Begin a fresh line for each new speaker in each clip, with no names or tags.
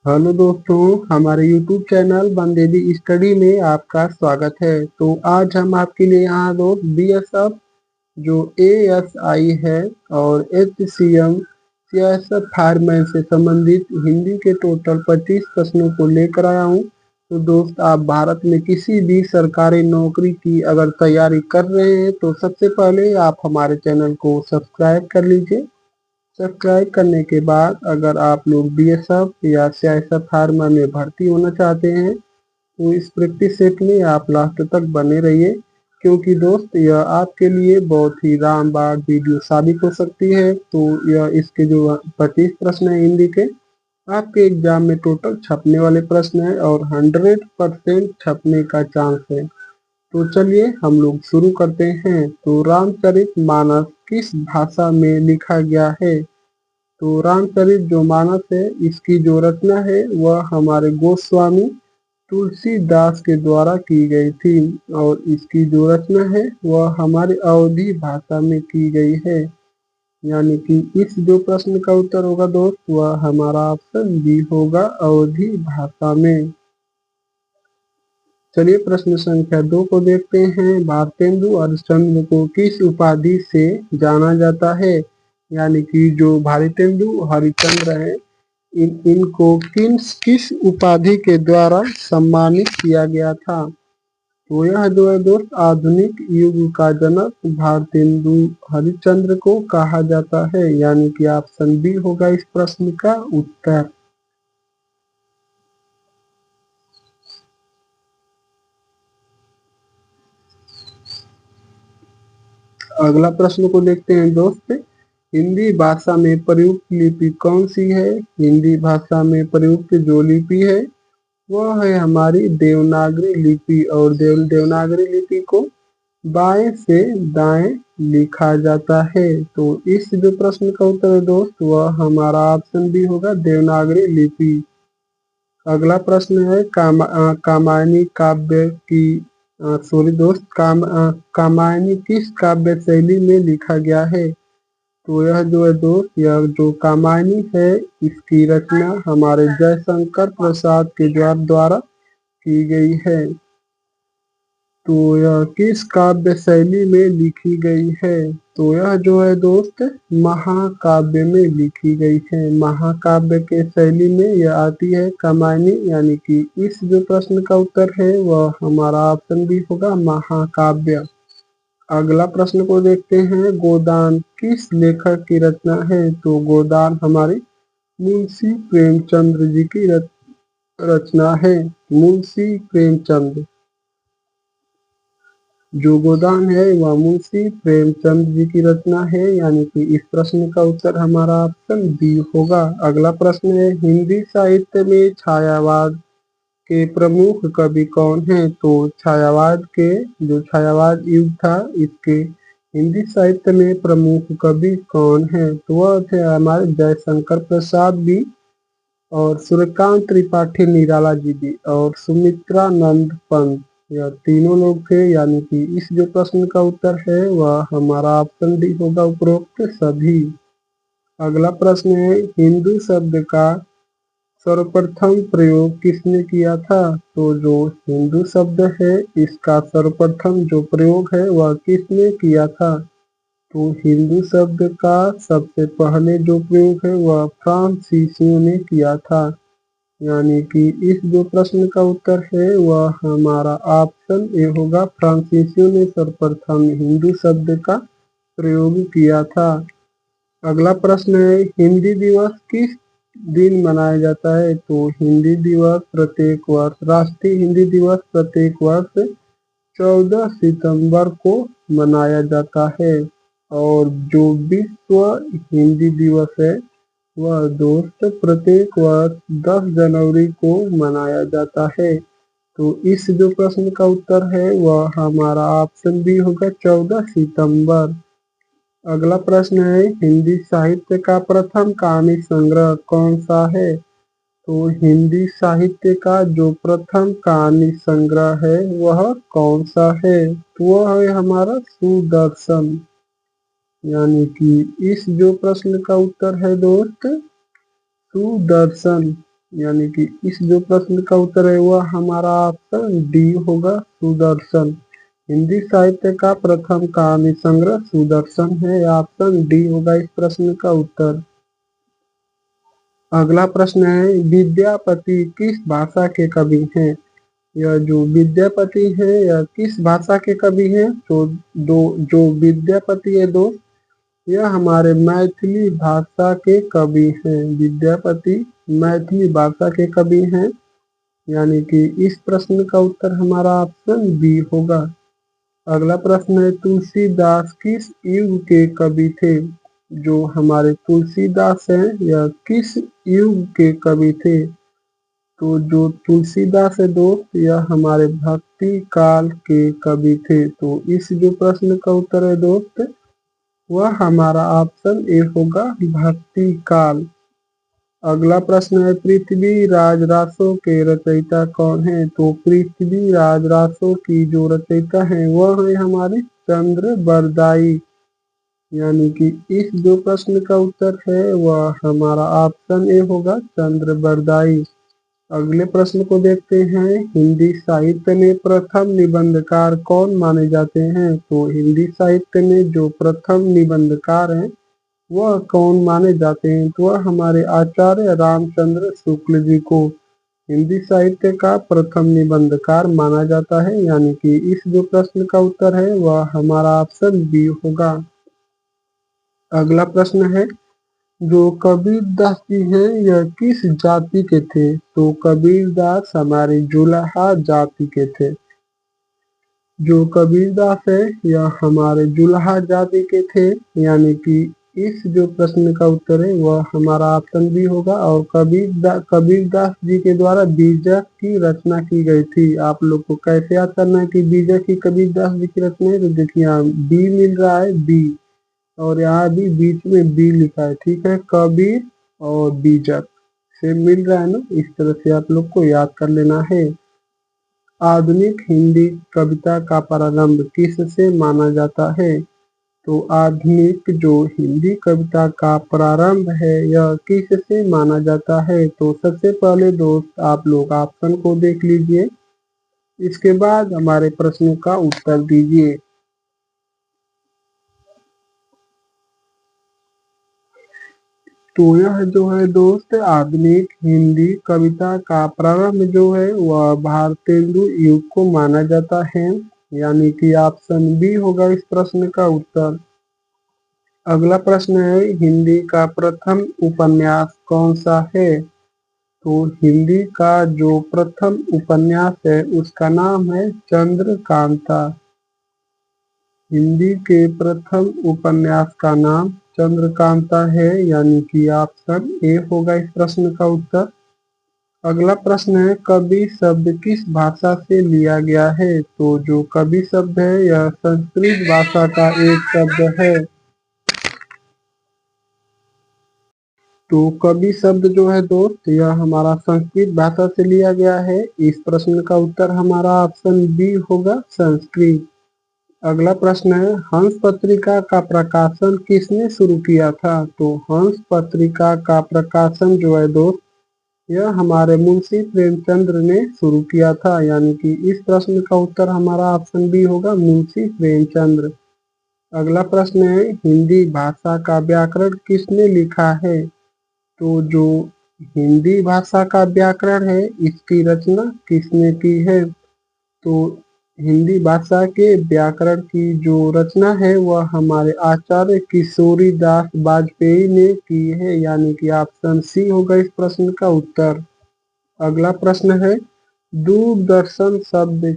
Hello दोस्तों, हमारे YouTube channel बंदेली study में आपका स्वागत है। तो आज हम आपके लिए यहाँ दोस्त BSF जो ASI है और HCM CSF फायरमैन से संबंधित हिंदी के टोटल 25 प्रश्नों को लेकर आया हूँ। तो दोस्त, आप भारत में किसी भी सरकारी नौकरी की अगर तैयारी कर रहे हैं तो सबसे पहले आप हमारे चैनल को सब्सक्राइब कर लीजिए। सब्सक्राइब करने के बाद अगर आप लोग BSF या CISF फार्मा में भर्ती होना चाहते हैं तो इस प्रैक्टिस सेट में आप लास्ट तक बने रहिए, क्योंकि दोस्त यह आपके लिए बहुत ही रामबाण वीडियो साबित हो सकती है। तो यह इसके जो 25 प्रश्न है हिंदी के, आपके एग्जाम में टोटल छपने वाले प्रश्न है और 100% छपने का चांस है। तो चलिए हम लोग शुरू करते हैं। तो रामचरितमानस किस भाषा में लिखा गया है? तो रामचरित जो मानस है, इसकी जो रचना है वह हमारे गोस्वामी तुलसीदास के द्वारा की गई थी और इसकी जो रचना है वह हमारी अवधी भाषा में की गई है। यानी कि इस जो प्रश्न का उत्तर होगा दोस्त, वह हमारा ऑप्शन बी होगा, अवधी भाषा में। चलिए प्रश्न संख्या 2 को देखते हैं। भारतेंदु हरिश्चंद्र को किस उपाधि से जाना जाता है? यानी कि जो भारतेंदु हरिश्चंद्र है, इनको किस उपाधि के द्वारा सम्मानित किया गया था? तो यह जो है दोस्त, आधुनिक युग का जनक भारतेंदु हरिश्चंद्र को कहा जाता है। यानी कि ऑप्शन बी होगा इस प्रश्न का उत्तर। अगला प्रश्न को देखते हैं दोस्त। हिंदी भाषा में प्रयुक्त लिपि कौन सी है? हिंदी भाषा में प्रयुक्त जो लिपि है वह है हमारी देवनागरी लिपि और देवनागरी लिपि को बाएं से दाएं लिखा जाता है। तो इस जो प्रश्न का उत्तर है दोस्त, वह हमारा ऑप्शन बी होगा, देवनागरी लिपि। अगला प्रश्न है कामायनी काव्य की सॉरी दोस्त, कामायनी किस काव्य शैली में लिखा गया है? तो यह जो है दोस्त, यह जो कामायनी है इसकी रचना हमारे जयशंकर प्रसाद के द्वारा की गई है। तो यह किस काव्य शैली में लिखी गई है? तो यह जो है दोस्त, महाकाव्य में लिखी गई है। महाकाव्य के शैली में यह आती है कामायनी। यानी कि इस जो प्रश्न का उत्तर है वह हमारा ऑप्शन भी होगा, महाकाव्य। अगला प्रश्न को देखते हैं। गोदान किस लेखक की रचना है? तो गोदान हमारे मुंशी प्रेमचंद जी की रचना है। मुंशी प्रेमचंद, जो गोदान है वह मुंशी प्रेमचंद जी की रचना है। यानी कि इस प्रश्न का उत्तर हमारा ऑप्शन बी होगा। अगला प्रश्न है, हिंदी साहित्य में छायावाद के प्रमुख कवि कौन है? तो छायावाद के जो छायावाद युग था, इसके हिंदी साहित्य में प्रमुख कवि कौन है? तो वह थे हमारे जयशंकर प्रसाद भी और सूर्यकांत त्रिपाठी निराला जी भी और सुमित्रानंद पंत, यह तीनों लोग थे। यानी कि इस जो प्रश्न का उत्तर है वह हमारा ऑप्शन डी होगा, उपरोक्त सभी। अगला प्रश्न है, हिंदू शब्द का सर्वप्रथम प्रयोग किसने किया था? तो जो हिंदू शब्द है इसका सर्वप्रथम जो प्रयोग है वह किसने किया था? तो हिंदू शब्द का सबसे पहले जो प्रयोग है वह फ्रांसीसियों ने किया था। यानी कि इस जो प्रश्न का उत्तर है वह हमारा ऑप्शन ए होगा, फ्रांसीसियों ने सर्वप्रथम हिंदू शब्द का प्रयोग किया था। अगला प्रश्न है, हिंदी दिवस किस दिन मनाया जाता है? तो हिंदी दिवस प्रत्येक वर्ष, राष्ट्रीय हिंदी दिवस प्रत्येक वर्ष 14 सितंबर को मनाया जाता है। और जो विश्व हिंदी दिवस है वह दोस्त प्रत्येक वर्ष 10 जनवरी को मनाया जाता है। तो इस जो प्रश्न का उत्तर है वह हमारा ऑप्शन बी होगा, 14 सितंबर। अगला प्रश्न है, हिंदी साहित्य का प्रथम कहानी संग्रह कौन सा है? तो हिंदी साहित्य का जो प्रथम कहानी संग्रह है वह कौन सा है? तो वह है हमारा सुदर्शन। यानी कि इस जो प्रश्न का उत्तर है दोस्त, सुदर्शन। यानी कि इस जो प्रश्न का उत्तर है वह हमारा ऑप्शन डी होगा, सुदर्शन। हिंदी साहित्य का प्रथम कहानी संग्रह सुदर्शन है, ऑप्शन डी होगा इस प्रश्न का उत्तर। अगला प्रश्न है, विद्यापति किस भाषा के कवि हैं? यह जो विद्यापति है यह किस भाषा के कवि हैं? तो जो विद्यापति है दोस्त, यह हमारे मैथिली भाषा के कवि हैं। विद्यापति मैथिली भाषा के कवि हैं, यानी कि इस प्रश्न का उत्तर हमारा ऑप्शन बी होगा। अगला प्रश्न है, तुलसीदास किस युग के कवि थे? जो हमारे तुलसीदास हैं यह किस युग के कवि थे? तो जो तुलसीदास है दोस्त, यह हमारे भक्ति काल के कवि थे। तो इस जो प्रश्न का उत्तर है दोस्त, वह हमारा ऑप्शन ए होगा, भक्ति काल। अगला प्रश्न है, पृथ्वी राज रासो के रचयिता कौन है? तो पृथ्वी राज रासो की जो रचयिता है वह है हमारे चंद्र बरदाई, यानी कि इस जो प्रश्न का उत्तर है वह हमारा ऑप्शन ए होगा, चंद्र बरदाई। अगले प्रश्न को देखते हैं, हिंदी साहित्य में प्रथम निबंधकार कौन माने जाते हैं? तो हिंदी साहित्य में जो प्रथम निबंधकार हैं वह कौन माने जाते हैं? तो वह हमारे आचार्य रामचंद्र शुक्ल जी को हिंदी साहित्य का प्रथम निबंधकार माना जाता है, यानी कि इस जो प्रश्न का उत्तर है वह हमारा ऑप्शन बी होगा। अगला प्रश्न है, जो कबीरदास जी हैं यह किस जाति के थे? तो कबीरदास हमारे जुलाहा जाति के थे। जो कबीरदास है यह हमारे जुलाहा जाति के थे, यानी कि इस जो प्रश्न का उत्तर है वह हमारा ऑप्शन बी होगा। और कबीरदास जी के द्वारा बीजक की रचना की गई थी। आप लोग को कैसे याद करना है कि बीजक ही कबीरदास जी की रचना है? तो देखिए यहाँ बी मिल रहा है, बी, और यहाँ भी बीच में बी लिखा है, ठीक है। कबीर और बीजक से मिल रहा है ना, इस तरह से आप लोग को याद कर लेना है। आधुनिक हिंदी कविता का प्रारंभ किससे माना जाता है? तो आधुनिक जो हिंदी कविता का प्रारंभ है यह किससे माना जाता है? तो सबसे पहले दोस्त आप लोग ऑप्शन को देख लीजिए, इसके बाद हमारे प्रश्न का उत्तर दीजिए। तो यह जो है दोस्त, आधुनिक हिंदी कविता का प्रारंभ जो है वह भारतेंदु युग को माना जाता है, यानी कि ऑप्शन बी होगा इस प्रश्न का उत्तर। अगला प्रश्न है, हिंदी का प्रथम उपन्यास कौन सा है? तो हिंदी का जो प्रथम उपन्यास है उसका नाम है चंद्रकांता। हिंदी के प्रथम उपन्यास का नाम चंद्रकांता है, यानी कि ऑप्शन ए होगा इस प्रश्न का उत्तर। अगला प्रश्न है, कवि शब्द किस भाषा से लिया गया है? तो जो कवि शब्द है यह संस्कृत भाषा का एक शब्द है। तो कवि शब्द जो है दोस्त यह हमारा संस्कृत भाषा से लिया गया है। इस प्रश्न का उत्तर हमारा ऑप्शन बी होगा, संस्कृत। अगला प्रश्न है, हंस पत्रिका का प्रकाशन किसने शुरू किया था? तो हंस पत्रिका का प्रकाशन जो है दोस्त यह हमारे मुंशी प्रेमचंद्र ने शुरू किया था, यानी कि इस प्रश्न का उत्तर हमारा ऑप्शन बी होगा, मुंशी प्रेमचंद्र। अगला प्रश्न है, हिंदी भाषा का व्याकरण किसने लिखा है? तो जो हिंदी भाषा का व्याकरण है इसकी रचना किसने की है? तो हिंदी भाषा के व्याकरण की जो रचना है वह हमारे आचार्य किशोरी दास वाजपेयी ने की है, यानी कि ऑप्शन सी होगा इस प्रश्न का उत्तर। अगला प्रश्न है, दूरदर्शन शब्द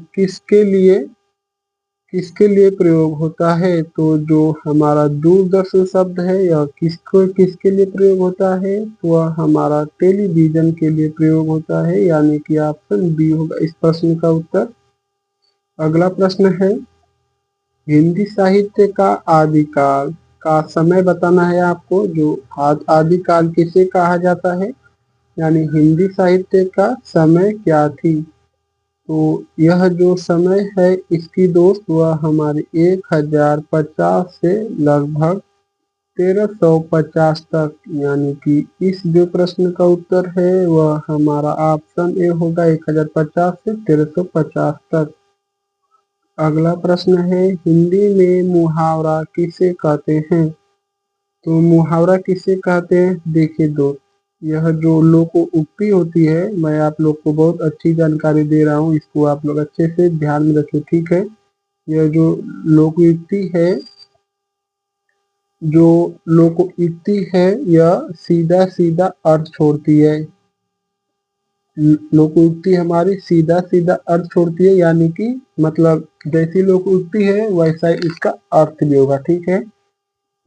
किसके लिए प्रयोग होता है? तो जो हमारा दूरदर्शन शब्द है यह किसके लिए प्रयोग होता है? तो वह हमारा टेलीविजन के लिए प्रयोग होता है, यानी कि ऑप्शन बी होगा इस प्रश्न का उत्तर। अगला प्रश्न है, हिंदी साहित्य का आदिकाल का समय बताना है आपको। जो आदिकाल किसे कहा जाता है, यानी हिंदी साहित्य का समय क्या थी? तो यह जो समय है इसकी दोस्त वह हमारे 1050 से लगभग 1350 तक, यानी कि इस जो प्रश्न का उत्तर है वह हमारा ऑप्शन ए होगा 1050 से 1350 तक। अगला प्रश्न है हिंदी में मुहावरा किसे कहते हैं? तो मुहावरा किसे कहते हैं? देखिए दोस्त, यह जो लोकोक्ति होती है, मैं आप लोग को बहुत अच्छी जानकारी दे रहा हूँ, इसको आप लोग अच्छे से ध्यान में रखें, ठीक है। यह जो लोकोक्ति है, यह सीधा सीधा अर्थ छोड़ती है। लोकोक्ति हमारी सीधा सीधा अर्थ छोड़ती है, यानी कि मतलब जैसी लोकोक्ति है वैसा ही इसका अर्थ भी होगा, ठीक है।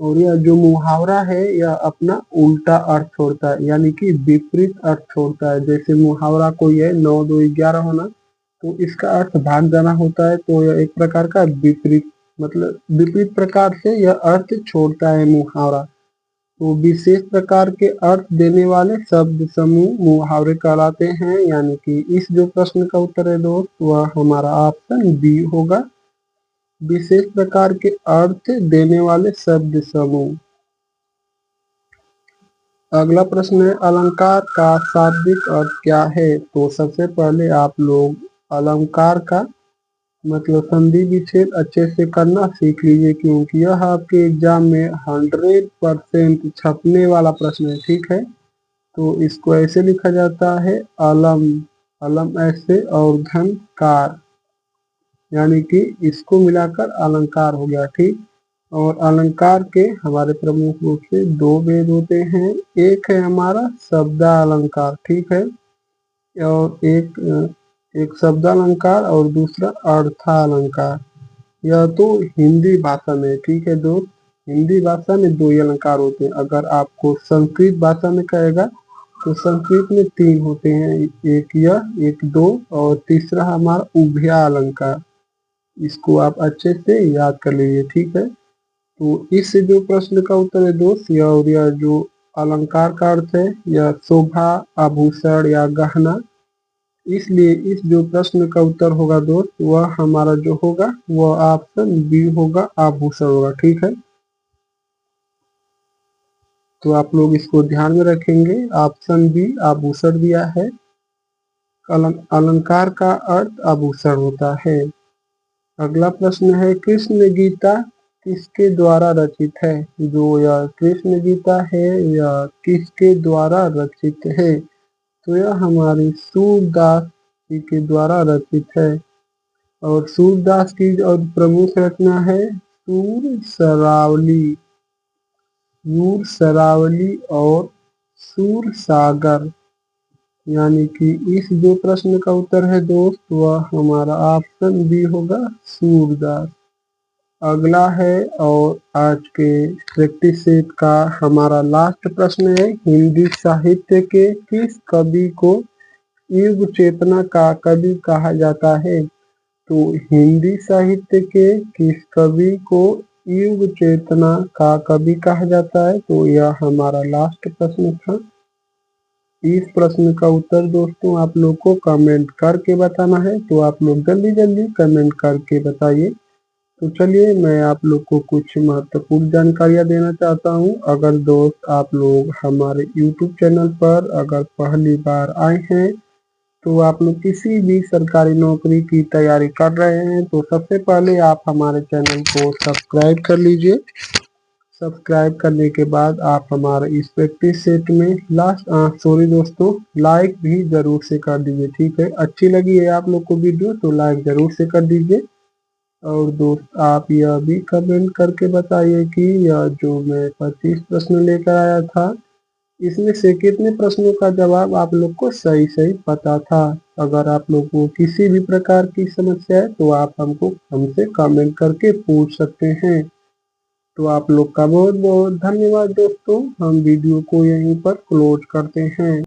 और यह जो मुहावरा है यह अपना उल्टा अर्थ छोड़ता है, यानी कि विपरीत अर्थ छोड़ता है। जैसे मुहावरा कोई है 9 2 11 होना, तो इसका अर्थ भाग जाना होता है, तो यह एक प्रकार का विपरीत, मतलब विपरीत प्रकार से यह अर्थ छोड़ता है मुहावरा। तो विशेष प्रकार के अर्थ देने वाले शब्द समूह मुहावरे कहलाते हैं, यानी कि इस जो प्रश्न का उत्तर है दोस्त वह हमारा ऑप्शन बी होगा, विशेष प्रकार के अर्थ देने वाले शब्द समूह। अगला प्रश्न है अलंकार का शाब्दिक अर्थ क्या है? तो सबसे पहले आप लोग अलंकार का मतलब संधि विच्छेद अच्छे से करना सीख लीजिए, क्योंकि यह आपके एग्जाम में 100% छपने वाला प्रश्न है, ठीक है। तो इसको ऐसे लिखा जाता है अलम, अलम ऐसे और धन कार, यानी कि इसको मिलाकर अलंकार हो गया, ठीक। और अलंकार के हमारे प्रमुख रूप से 2 भेद होते हैं, एक है हमारा शब्दालंकार, ठीक है, और एक शब्दालंकार और दूसरा अर्थालंकार। यह तो हिंदी भाषा में, ठीक है दोस्त, हिंदी भाषा में 2 ही अलंकार होते हैं। अगर आपको संस्कृत भाषा में कहेगा तो संस्कृत में 3 होते हैं, एक यह, एक 2 और तीसरा हमारा उभया अलंकार। इसको आप अच्छे से याद कर लीजिए, ठीक है। तो इस जो प्रश्न का उत्तर है दोस्त यह जो अलंकार का अर्थ है यह शोभा, आभूषण या गहना, इसलिए इस जो प्रश्न का उत्तर होगा दोस्त वह हमारा जो होगा वह ऑप्शन बी होगा, आभूषण होगा, ठीक है। तो आप लोग इसको ध्यान में रखेंगे, ऑप्शन बी आभूषण दिया है। अलंकार का अर्थ आभूषण होता है। अगला प्रश्न है कृष्ण गीता किसके द्वारा रचित है? जो यह कृष्ण गीता है यह किसके द्वारा रचित है? तो यह हमारी सूरदास जी के द्वारा रचित है। और सूरदास की और प्रमुख रचना है सूर और सूरसागर, यानी कि इस जो प्रश्न का उत्तर है दोस्त वह हमारा ऑप्शन बी होगा, सूरदास। अगला है और आज के प्रैक्टिस सेट का हमारा लास्ट प्रश्न है हिंदी साहित्य के किस कवि को युग चेतना का कवि कहा जाता है? तो हिंदी साहित्य के किस कवि को युग चेतना का कवि कहा जाता है? तो यह हमारा लास्ट प्रश्न था। इस प्रश्न का उत्तर दोस्तों आप लोग को कमेंट करके बताना है, तो आप लोग जल्दी जल्दी कमेंट करके बताइए। तो चलिए मैं आप लोग को कुछ महत्वपूर्ण जानकारियां देना चाहता हूं। अगर दोस्त आप लोग हमारे YouTube चैनल पर अगर पहली बार आए हैं तो आप लोग किसी भी सरकारी नौकरी की तैयारी कर रहे हैं तो सबसे पहले आप हमारे चैनल को सब्सक्राइब कर लीजिए। सब्सक्राइब करने के बाद आप हमारे इस प्रैक्टिस सेट में सॉरी दोस्तों, लाइक भी जरूर से कर दीजिए, ठीक है। अच्छी लगी है आप लोग को वीडियो तो लाइक जरूर से कर दीजिए। और दोस्त आप यह भी कमेंट करके बताइए कि यह जो मैं 25 प्रश्न लेकर आया था इसमें से कितने प्रश्नों का जवाब आप लोग को सही सही पता था। अगर आप लोग को किसी भी प्रकार की समस्या है तो आप हमसे कमेंट करके पूछ सकते हैं। तो आप लोग का बहुत बहुत धन्यवाद दोस्तों, हम वीडियो को यहीं पर क्लोज करते हैं।